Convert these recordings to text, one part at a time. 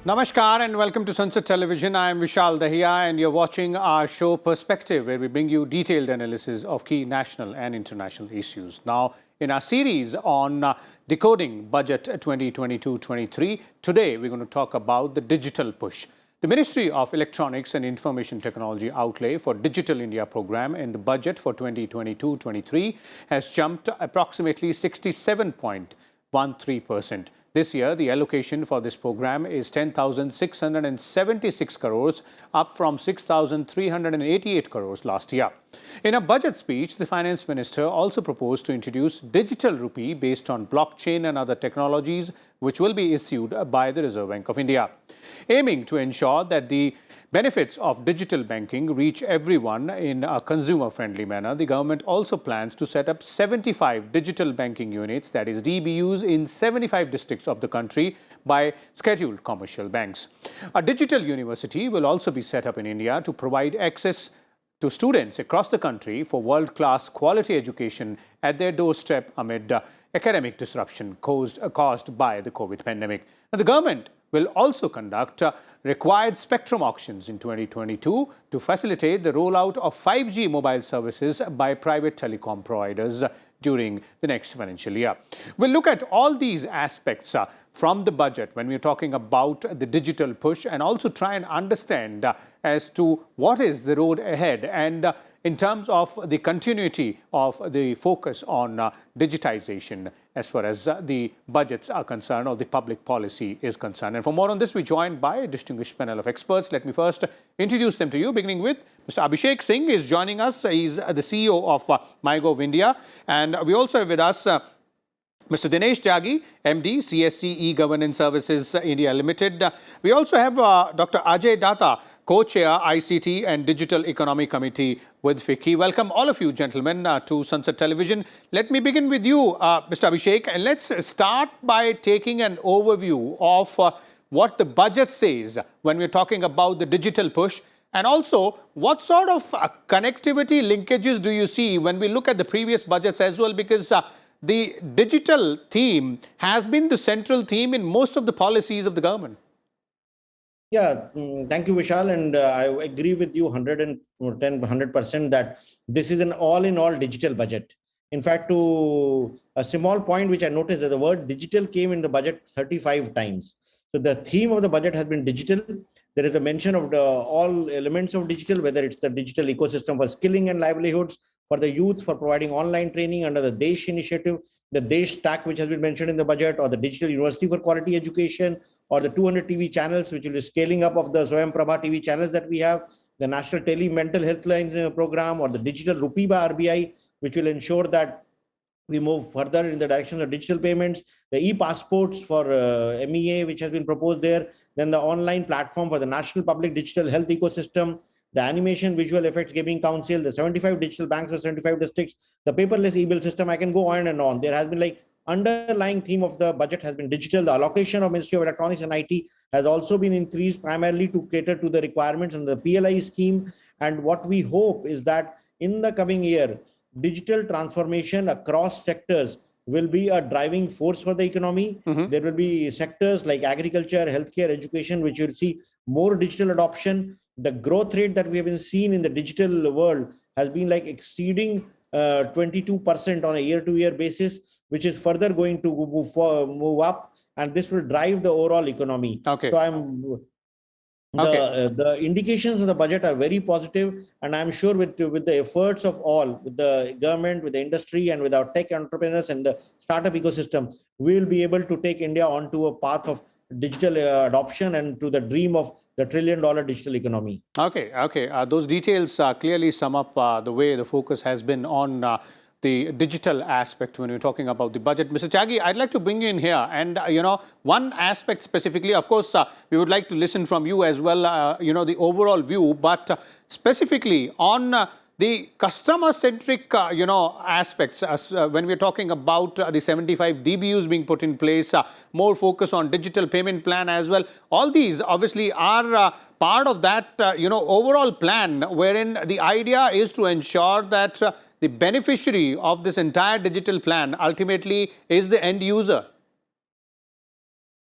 Namaskar and welcome to Sansad Television. I am Vishal Dahiya and you're watching our show Perspective, where we bring you detailed analysis of key national and international issues. Now, in our series on Decoding Budget 2022-23, today we're going to talk about the digital push. The Ministry of Electronics and Information Technology outlay for Digital India program in the budget for 2022-23 has jumped approximately 67.13%. This year, the allocation for this program is 10,676 crores, up from 6,388 crores last year. In a budget speech, the Finance Minister also proposed to introduce Digital Rupee based on blockchain and other technologies, which will be issued by the Reserve Bank of India. Aiming to ensure that the benefits of digital banking reach everyone in a consumer-friendly manner, the government also plans to set up 75 digital banking units, that is DBUs, in 75 districts of the country by scheduled commercial banks. A digital university will also be set up in India to provide access to students across the country for world-class quality education at their doorstep amid academic disruption caused by the COVID pandemic. Now, the government will also conduct required spectrum auctions in 2022 to facilitate the rollout of 5G mobile services by private telecom providers during the next financial year. We'll look at all these aspects from the budget when we're talking about the digital push, and also try and understand as to what is the road ahead and in terms of the continuity of the focus on digitization as far as the budgets are concerned or the public policy is concerned. And for more on this, we're joined by a distinguished panel of experts. Let me first introduce them to you, beginning with Mr. Abhishek Singh is joining us. He's the CEO of MyGov India. And we also have with us Mr. Dinesh Tyagi, MD, CSC E-Governance Services India Limited. We also have Dr. Ajay Datta, Co-Chair, ICT and Digital Economy Committee with FICCI. Welcome all of you, gentlemen, to Sansad Television. Let me begin with you, Mr. Abhishek, and let's start by taking an overview of what the budget says when we're talking about the digital push, and also what sort of connectivity linkages do you see when we look at the previous budgets as well, because the digital theme has been the central theme in most of the policies of the government. Yeah, thank you, Vishal. And I agree with you 100% that this is an all-in-all digital budget. In fact, to a small point, which I noticed that the word digital came in the budget 35 times. So the theme of the budget has been digital. There is a mention of all elements of digital, whether it's the digital ecosystem for skilling and livelihoods, for the youth, for providing online training under the DESH initiative, the DESH stack, which has been mentioned in the budget, or the Digital University for Quality Education, or the 200 TV channels, which will be scaling up of the Swayam Prabha TV channels that we have, the National Tele Mental Health Lines program, or the Digital Rupee by RBI, which will ensure that we move further in the direction of digital payments, the e-passports for MEA, which has been proposed there, then the online platform for the National Public Digital Health Ecosystem, the Animation Visual Effects Gaming Council, the 75 digital banks for 75 districts, the paperless e-bill system. I can go on and on. There has been like underlying theme of the budget has been digital. The allocation of Ministry of Electronics and IT has also been increased primarily to cater to the requirements and the PLI scheme. And what we hope is that in the coming year, digital transformation across sectors will be a driving force for the economy. There will be sectors like agriculture, healthcare, education, which will see more digital adoption. The growth rate that we have been seeing in the digital world has been like exceeding 22% on a year-to-year basis, which is further going to move up, and this will drive the overall economy. Okay. So the indications of the budget are very positive, and I'm sure with the efforts of all, with the government, with the industry, and with our tech entrepreneurs and the startup ecosystem, we will be able to take India onto a path of digital adoption and to the dream of the $1 trillion digital economy. Okay. Those details clearly sum up the way the focus has been on the digital aspect when we're talking about the budget. Mr. Tyagi, I'd like to bring you in here. And, one aspect specifically, of course, we would like to listen from you as well, the overall view, but specifically on the customer-centric, aspects, when we're talking about the 75 DBUs being put in place, more focus on digital payment plan as well. All these obviously are part of that, overall plan, wherein the idea is to ensure that the beneficiary of this entire digital plan ultimately is the end user.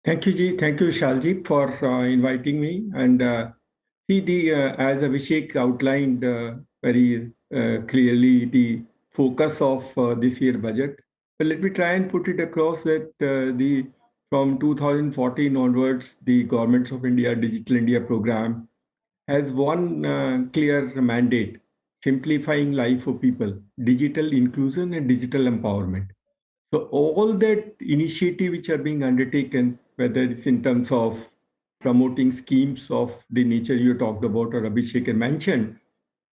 Thank you, Ji. Thank you, Shalji, for inviting me. And as Abhishek outlined very clearly, the focus of this year budget. But let me try and put it across that the from 2014 onwards, the Governments of India Digital India program has one clear mandate: simplifying life for people, digital inclusion, and digital empowerment. So all that initiative which are being undertaken, whether it's in terms of promoting schemes of the nature you talked about or Abhishek mentioned,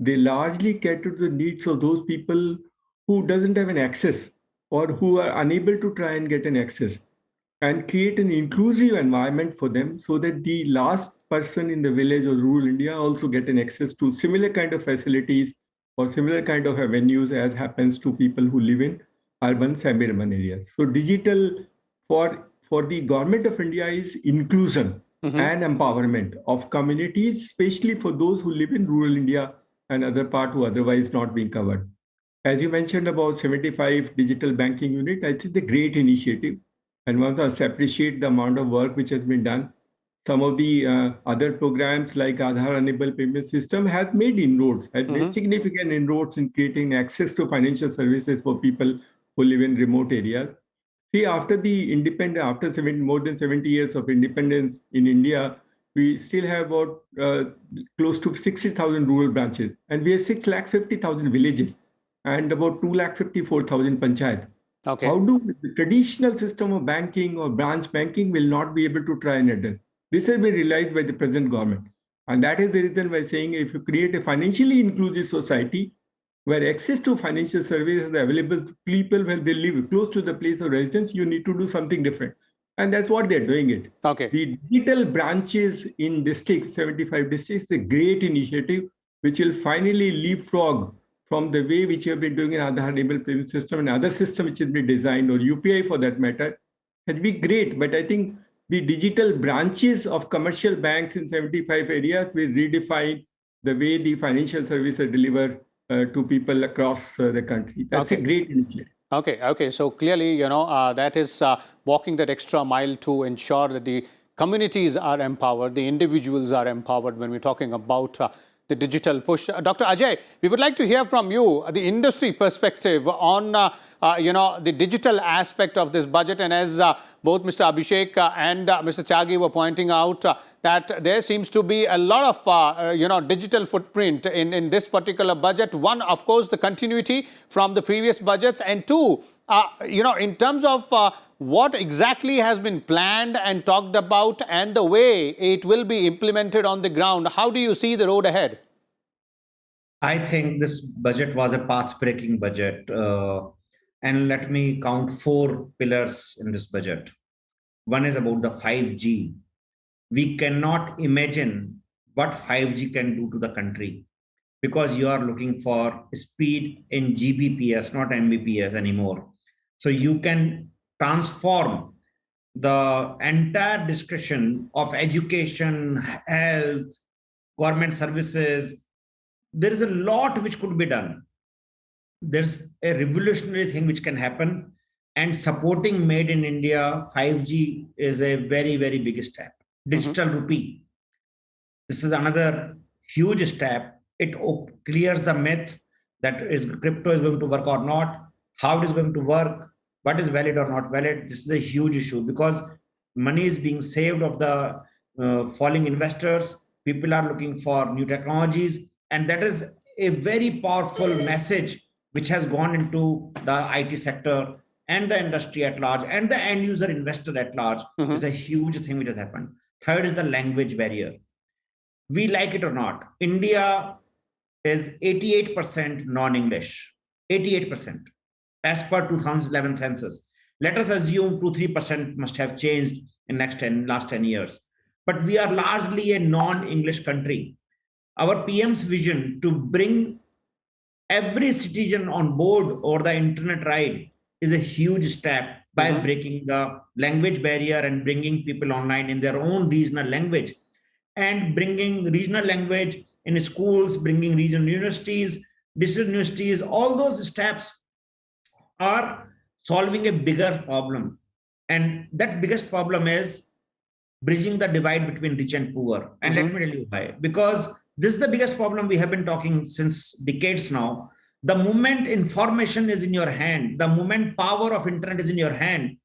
they largely cater to the needs of those people who doesn't have an access or who are unable to try and get an access, and create an inclusive environment for them so that the last person in the village or rural India also get an access to similar kind of facilities or similar kind of avenues as happens to people who live in urban, semi-urban areas. So digital for the government of India is inclusion and empowerment of communities, especially for those who live in rural India and other part who otherwise not being covered. As you mentioned about 75 digital banking unit, I think it's a great initiative, and one must appreciate the amount of work which has been done. Some of the other programs like Aadhaar enabled payment system have made inroads, have made significant inroads in creating access to financial services for people who live in remote areas. See, after the independence, after more than 70 years of independence in India, we still have about close to 60,000 rural branches, and we have 650,000 villages and about 254,000 panchayats. Okay. How do the traditional system of banking or branch banking will not be able to try and address? This has been realized by the present government. And that is the reason why saying if you create a financially inclusive society where access to financial services is available to people when they live close to the place of residence, you need to do something different. And that's what they're doing it. Okay. The digital branches in districts, 75 districts, is a great initiative which will finally leapfrog from the way which you have been doing in Aadhaar enabled payment system and other system which has been designed, or UPI for that matter, has been great. But I think the digital branches of commercial banks in 75 areas will redefine the way the financial services are delivered to people across the country. That's a great initiative. Okay. So clearly, that is walking that extra mile to ensure that the communities are empowered, the individuals are empowered when we're talking about the digital push. Dr. Ajay, we would like to hear from you the industry perspective on the digital aspect of this budget. And as both Mr. Abhishek and Mr. Tyagi were pointing out, that there seems to be a lot of digital footprint in this particular budget. One, of course, the continuity from the previous budgets, and two, in terms of what exactly has been planned and talked about and the way it will be implemented on the ground. How do you see the road ahead? I think this budget was a path-breaking budget. And let me count 4 pillars in this budget. One is about the 5G. We cannot imagine what 5G can do to the country, because you are looking for speed in Gbps, not Mbps anymore. So you can transform the entire discussion of education, health, government services. There is a lot which could be done. There's a revolutionary thing which can happen, and supporting Made in India 5G is a very, very big step. Digital Rupee. This is another huge step. It clears the myth that is crypto is going to work or not, how it is going to work, what is valid or not valid. This is a huge issue because money is being saved of the falling investors. People are looking for new technologies, and that is a very powerful message which has gone into the IT sector and the industry at large and the end user investor at large. Is a huge thing which has happened. Third is the language barrier. We like it or not, India is 88% non-English, 88%, as per 2011 census. Let us assume 2-3% must have changed in last 10 years. But we are largely a non-English country. Our PM's vision to bring every citizen on board or the internet ride is a huge step by breaking the language barrier and bringing people online in their own regional language, and bringing regional language in schools, bringing regional universities, digital universities. All those steps are solving a bigger problem. And that biggest problem is bridging the divide between rich and poor. And let me tell you why. Because this is the biggest problem we have been talking since decades now. The moment information is in your hand, the moment power of internet is in your hand,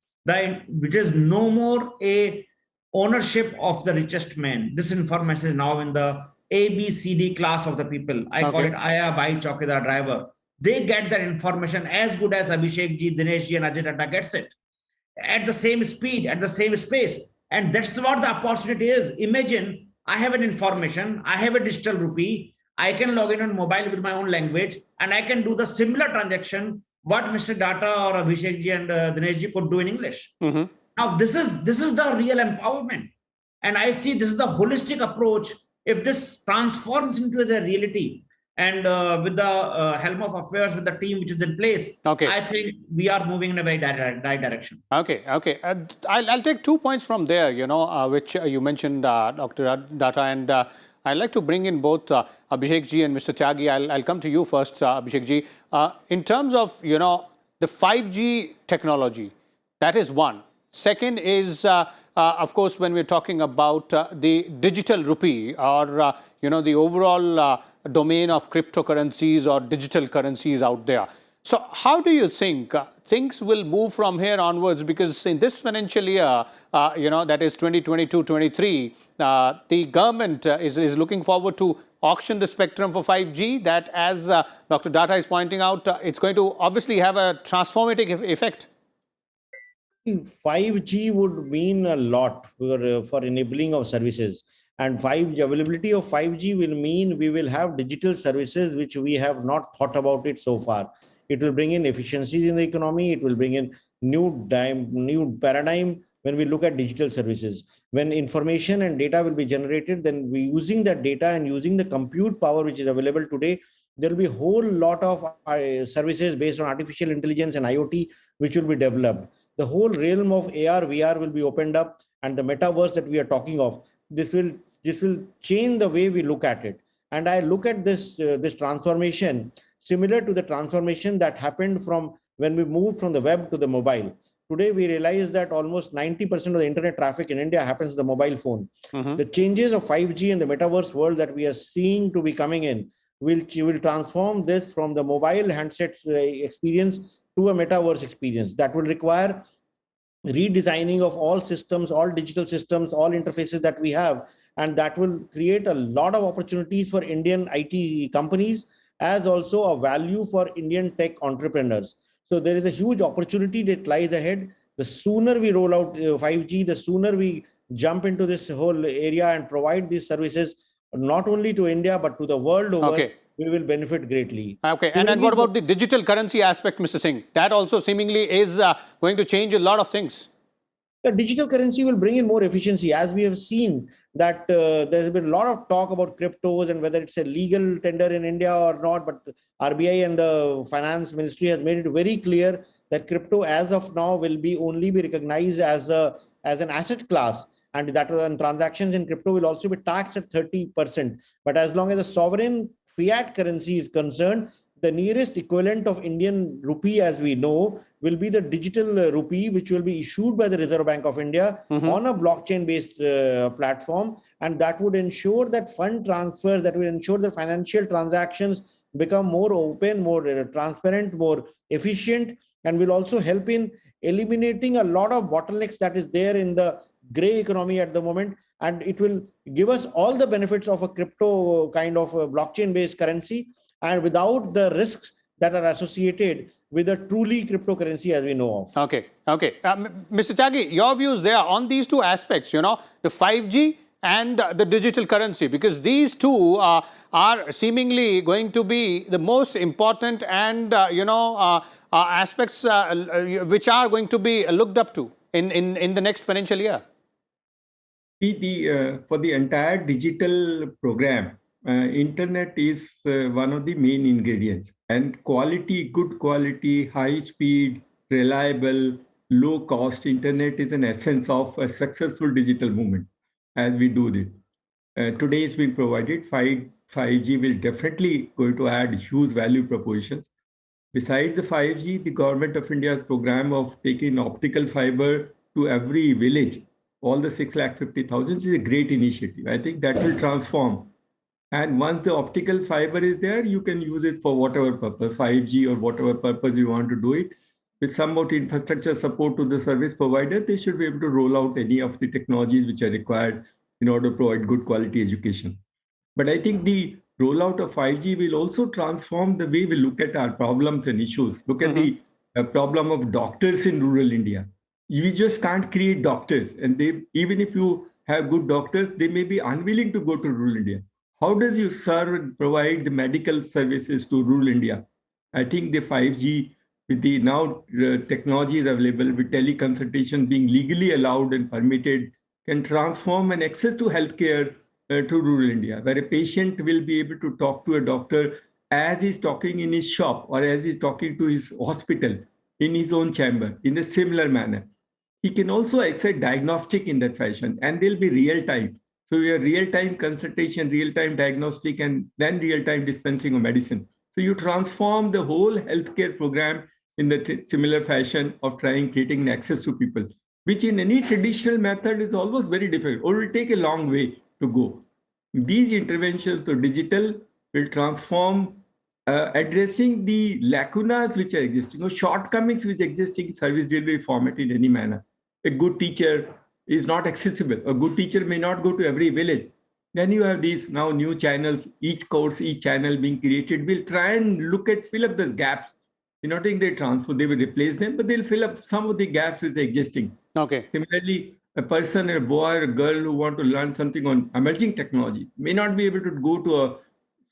which is no more a ownership of the richest man. This information is now in the A, B, C, D class of the people. I call it Aya, Bhai, Chaukidar, driver. They get that information as good as Abhishek ji, Dinesh ji, and Ajay Tata gets it at the same speed, at the same space. And that's what the opportunity is. Imagine I have an information, I have a digital rupee, I can log in on mobile with my own language, and I can do the similar transaction what Mr. Data or Abhishek ji and Dinesh ji could do in English. Now, this is the real empowerment. And I see this is the holistic approach. If this transforms into the reality, and with the helm of affairs, with the team which is in place, I think we are moving in a very direct direction. Okay. I'll take 2 points from there, which you mentioned, Dr. Data, and I'd like to bring in both Abhishek ji and Mr. Tyagi. I'll come to you first, Abhishek ji. In terms of, the 5G technology, that is one. Second is, of course, when we're talking about the digital rupee or, the overall domain of cryptocurrencies or digital currencies out there. So how do you think things will move from here onwards? Because in this financial year, that is 2022-23, the government is looking forward to auction the spectrum for 5G. That, as Dr. Data is pointing out, it's going to obviously have a transformative effect. 5G would mean a lot for enabling of services. And availability of 5G will mean we will have digital services which we have not thought about it so far. It will bring in efficiencies in the economy. It will bring in new paradigm when we look at digital services. When information and data will be generated, then we using that data and using the compute power which is available today, there will be a whole lot of services based on artificial intelligence and IoT which will be developed. The whole realm of AR, VR will be opened up, and the metaverse that we are talking of, this will change the way we look at it. And I look at this transformation similar to the transformation that happened from when we moved from the web to the mobile. Today, we realize that almost 90% of the internet traffic in India happens to the mobile phone. The changes of 5G and the metaverse world that we are seeing to be coming in will transform this from the mobile handset experience to a metaverse experience. That will require redesigning of all systems, all digital systems, all interfaces that we have. And that will create a lot of opportunities for Indian IT companies, as also a value for Indian tech entrepreneurs. So there is a huge opportunity that lies ahead. The sooner we roll out 5G, the sooner we jump into this whole area and provide these services, not only to India, but to the world over, we will benefit greatly. Okay, and what about the digital currency aspect, Mr. Singh? That also seemingly is going to change a lot of things. The digital currency will bring in more efficiency. As we have seen that there's been a lot of talk about cryptos and whether it's a legal tender in India or not, but RBI and the finance ministry has made it very clear that crypto as of now will only be recognized as an asset class, and that transactions in crypto will also be taxed at 30%. But as long as a sovereign fiat currency is concerned, the nearest equivalent of Indian rupee, as we know, will be the digital rupee, which will be issued by the Reserve Bank of India on a blockchain-based platform. And that would ensure that fund transfers, that will ensure that financial transactions become more open, more transparent, more efficient, and will also help in eliminating a lot of bottlenecks that is there in the gray economy at the moment. And it will give us all the benefits of a crypto kind of blockchain-based currency, and without the risks that are associated with a truly cryptocurrency as we know of. Okay. Mr. Tyagi, your views there on these two aspects, the 5G and the digital currency, because these two are seemingly going to be the most important and, aspects which are going to be looked up to in the next financial year. For the entire digital program, internet is one of the main ingredients, and good quality, high speed, reliable, low cost internet is an essence of a successful digital movement as we do this. Today is being provided. 5G will definitely going to add huge value propositions. Besides the 5G, the government of India's program of taking optical fiber to every village all the 650,000 is a great initiative. I think that will transform. And once the optical fiber is there, you can use it for whatever purpose, 5G or whatever purpose you want to do it. With somewhat infrastructure support to the service provider, they should be able to roll out any of the technologies which are required in order to provide good quality education. But I think the rollout of 5G will also transform the way we look at our problems and issues. Look at the problem of doctors in rural India. You just can't create doctors. And even if you have good doctors, they may be unwilling to go to rural India. How does you serve and provide the medical services to rural India? I think the 5G, with the now technologies available, with teleconsultation being legally allowed and permitted, can transform an access to healthcare to rural India, where a patient will be able to talk to a doctor as he's talking in his shop or as he's talking to his hospital in his own chamber in a similar manner. He can also accept diagnostic in that fashion, and they'll be real time. So we have real-time consultation, real-time diagnostic, and then real-time dispensing of medicine. So you transform the whole healthcare program in the similar fashion of creating access to people, which in any traditional method is always very difficult or will take a long way to go. These interventions of digital will transform, addressing the lacunas which are existing or shortcomings which exist in service delivery format in any manner. A good teacher is not accessible. A good teacher may not go to every village. Then you have these now new channels, each course, each channel being created will try and fill up those gaps. You not think they transfer, they will replace them, but they'll fill up some of the gaps which are existing. Okay. Similarly, a person, a boy or a girl who want to learn something on emerging technology may not be able to go to a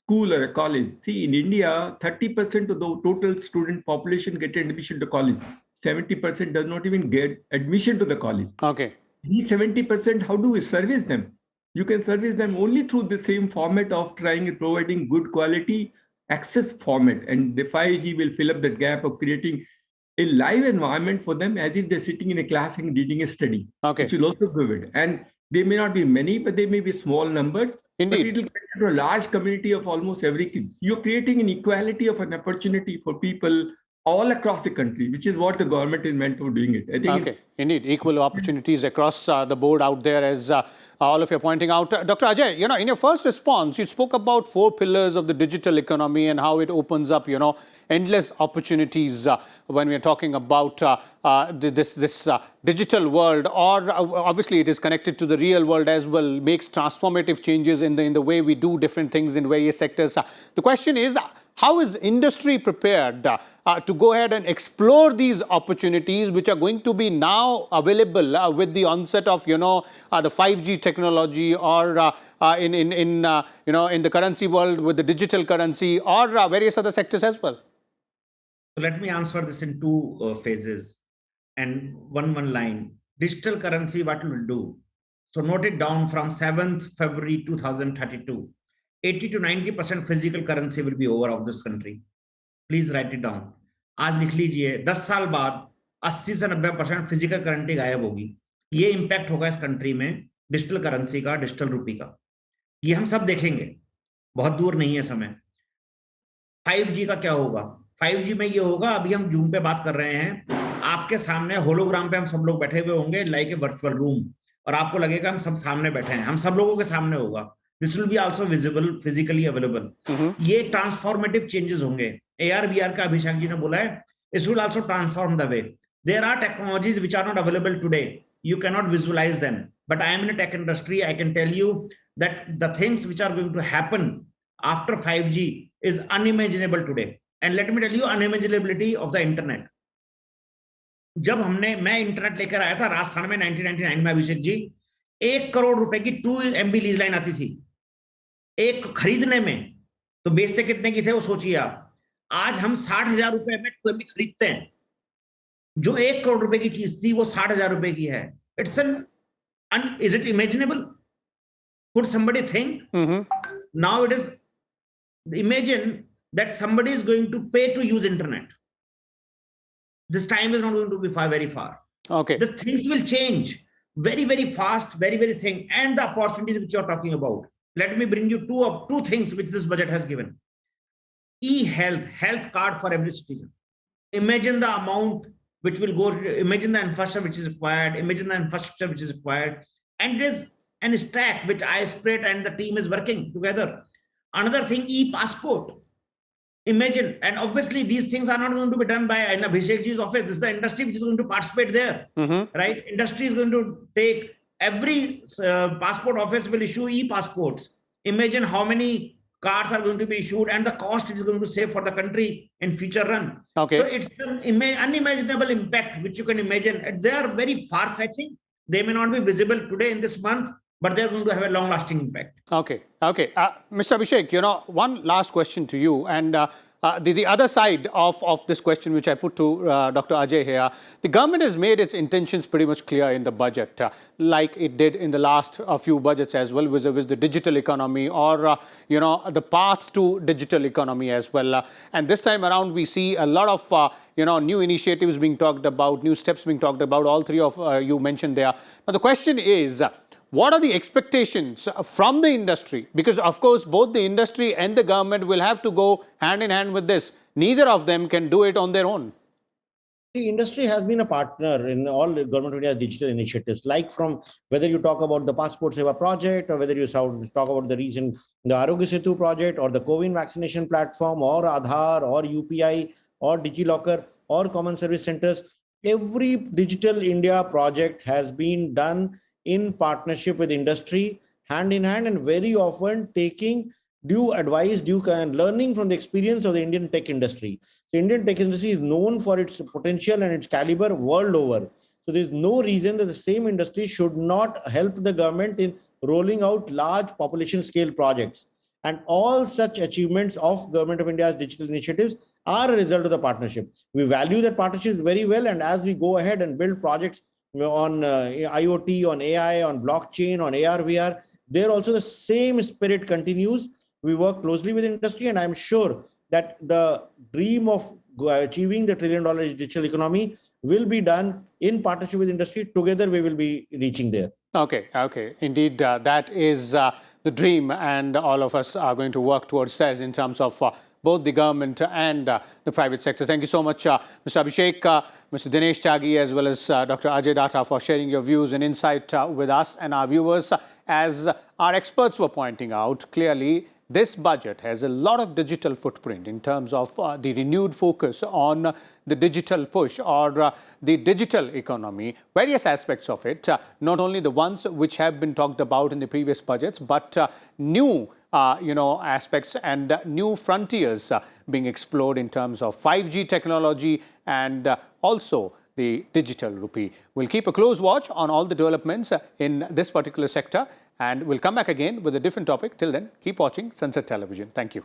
school or a college. See, in India, 30% of the total student population get admission to college. 70% does not even get admission to the college. Okay. These 70%, how do we service them? You can service them only through the same format of providing good quality access format. And the 5G will fill up that gap of creating a live environment for them as if they're sitting in a class and reading a study. Okay. Which will also give it. And they may not be many, but they may be small numbers. Indeed. But it will get to a large community of almost every kid. You're creating an equality of an opportunity for people all across the country, which is what the government is meant for doing it. I think okay, indeed, equal opportunities across the board out there, as all of you are pointing out. Dr. Ajay, in your first response, you spoke about 4 pillars of the digital economy and how it opens up, endless opportunities when we're talking about this digital world, or obviously it is connected to the real world as well, makes transformative changes in the way we do different things in various sectors. The question is, how is industry prepared to go ahead and explore these opportunities, which are going to be now available with the onset of, the 5G technology, or in the currency world with the digital currency, or various other sectors as well? So let me answer this in 2 phases and one line. Digital currency, what will do? So note it down from 7th February 2032. 80 to 90% physical currency will be over of this country. Please write it down. आज लिख लीजिए 10 साल बाद 80 से 90% physical currency गायब होगी. ये impact होगा इस कंट्री में डिजिटल करेंसी का, डिजिटल रूपी का. ये हम सब देखेंगे, बहुत दूर नहीं है समय. 5G का क्या होगा? 5G में ये होगा, अभी हम जूम पे बात कर रहे हैं, आपके सामने होलोग्राम पे हम सब लोग बैठे हुए होंगे लाइक ए वर्चुअल रूम, और आपको लगेगा हम सब सामने बैठे हैं, हम सब लोगों के सामने होगा. This will be also visible, physically available. ये transformative changes होंगे. AR VR का अभिषेक जी ने बोला है, this will also transform the way. There are technologies which are not available today. You cannot visualize them. But I am in a tech industry. I can tell you that the things which are going to happen after 5G is unimaginable today. And let me tell you, unimaginability of the internet. जब मैं internet लेकर आया था राजस्थान में 1999 में, अभिषेक जी, 1 करोड़ रुपए की 2 MB lease line आती थी एक खरीदने में. तो बेचते कितने की थे वो सोचिए आप. आज हम 60,000 रुपए में 2 MB खरीदते हैं. जो 1 करोड़ रुपए की चीज थी वो 60,000 रुपए की है. It's is it imaginable? Could somebody think? Now it is, imagine that somebody is going to pay to use internet. This time is not going to be very far. Okay. The things will change very, very fast, very thing. And the opportunities which you're talking about. Let me bring you two things which this budget has given. E-health, health card for every citizen. Imagine the amount which will go, imagine the infrastructure which is required, imagine the infrastructure which is required, and it is an stack which I spread and the team is working together. Another thing, e-passport. Imagine, and obviously these things are not going to be done by Abhishekji's office. This is the industry which is going to participate there, right? Industry is going to take, every passport office will issue e-passports. Imagine how many cards are going to be issued and the cost it is going to save for the country in future run. Okay. So it's an unimaginable impact which you can imagine. They are very far-fetching. They may not be visible today in this month, but they're going to have a long-lasting impact. Okay. Okay. Mr. Abhishek, one last question to you. And the other side of this question, which I put to Dr. Ajay here, the government has made its intentions pretty much clear in the budget, like it did in the last few budgets as well, vis-a-vis the digital economy or, the path to digital economy as well. And this time around, we see a lot of, new initiatives being talked about, new steps being talked about, all three of you mentioned there. Now, the question is, what are the expectations from the industry? Because, of course, both the industry and the government will have to go hand in hand with this. Neither of them can do it on their own. The industry has been a partner in all Government of India's digital initiatives, like from whether you talk about the Passport Seva project or whether you talk about the Arogya Setu project or the COVID vaccination platform or Aadhaar or UPI or DigiLocker or Common Service Centers. Every Digital India project has been done in partnership with industry, hand in hand, and very often taking due advice, and learning from the experience of the Indian tech industry. The Indian tech industry is known for its potential and its caliber world over. So there's no reason that the same industry should not help the government in rolling out large population scale projects. And all such achievements of Government of India's digital initiatives are a result of the partnership. We value that partnership very well, and as we go ahead and build projects on IoT, on AI, on blockchain, on AR, VR, there also the same spirit continues. We work closely with industry, and I'm sure that the dream of achieving the $1 trillion digital economy will be done in partnership with industry. Together, we will be reaching there. Okay, okay. Indeed, that is the dream, and all of us are going to work towards that in terms of both the government and the private sector. Thank you so much, Mr. Abhishek, Mr. Dinesh Tyagi, as well as Dr. Ajay Datta for sharing your views and insight with us and our viewers. As our experts were pointing out, clearly, this budget has a lot of digital footprint in terms of the renewed focus on the digital push or the digital economy, various aspects of it, not only the ones which have been talked about in the previous budgets, but new aspects and new frontiers being explored in terms of 5G technology and also the Digital Rupee. We'll keep a close watch on all the developments in this particular sector, and we'll come back again with a different topic. Till then, keep watching Sansad Television. Thank you.